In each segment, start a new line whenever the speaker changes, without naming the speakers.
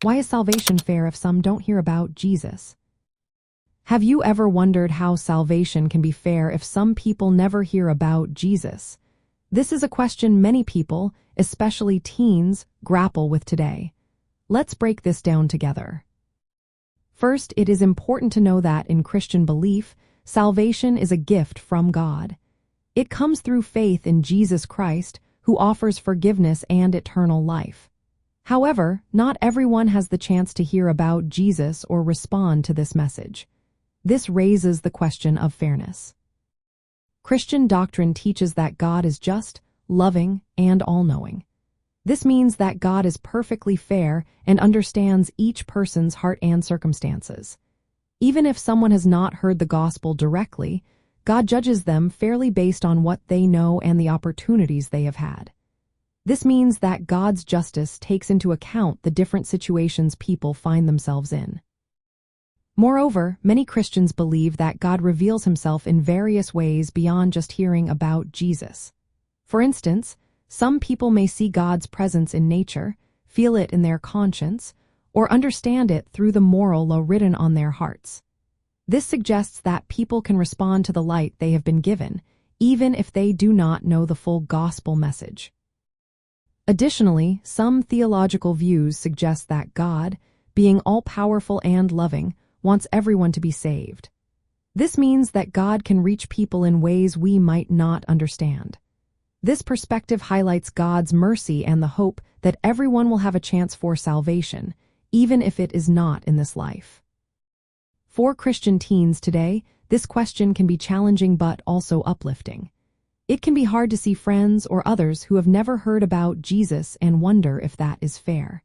Why is salvation fair if some don't hear about Jesus? Have you ever wondered how salvation can be fair if some people never hear about Jesus? This is a question many people, especially teens, grapple with today. Let's break this down together. First, it is important to know that in Christian belief, salvation is a gift from God. It comes through faith in Jesus Christ, who offers forgiveness and eternal life. However, not everyone has the chance to hear about Jesus or respond to this message. This raises the question of fairness. Christian doctrine teaches that God is just, loving, and all-knowing. This means that God is perfectly fair and understands each person's heart and circumstances. Even if someone has not heard the gospel directly, God judges them fairly based on what they know and the opportunities they have had. This means that God's justice takes into account the different situations people find themselves in. Moreover, many Christians believe that God reveals himself in various ways beyond just hearing about Jesus. For instance, some people may see God's presence in nature, feel it in their conscience, or understand it through the moral law written on their hearts. This suggests that people can respond to the light they have been given, even if they do not know the full gospel message. Additionally, some theological views suggest that God, being all-powerful and loving, wants everyone to be saved. This means that God can reach people in ways we might not understand. This perspective highlights God's mercy and the hope that everyone will have a chance for salvation, even if it is not in this life. For Christian teens today, this question can be challenging but also uplifting. It can be hard to see friends or others who have never heard about Jesus and wonder if that is fair.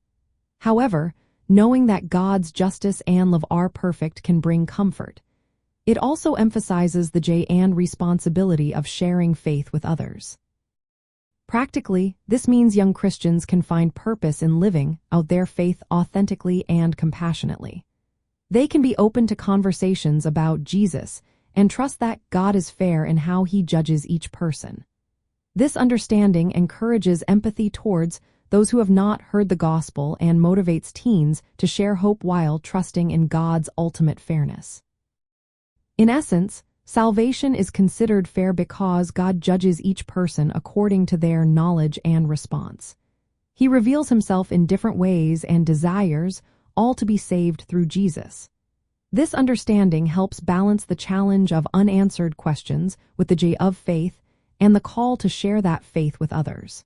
However, knowing that God's justice and love are perfect can bring comfort. It also emphasizes the joy and responsibility of sharing faith with others. Practically, this means young Christians can find purpose in living out their faith authentically and compassionately. They can be open to conversations about Jesus and trust that God is fair in how he judges each person. This understanding encourages empathy towards those who have not heard the gospel and motivates teens to share hope while trusting in God's ultimate fairness. In essence, salvation is considered fair because God judges each person according to their knowledge and response. He reveals himself in different ways and desires all to be saved through Jesus. This understanding helps balance the challenge of unanswered questions with the joy of faith and the call to share that faith with others.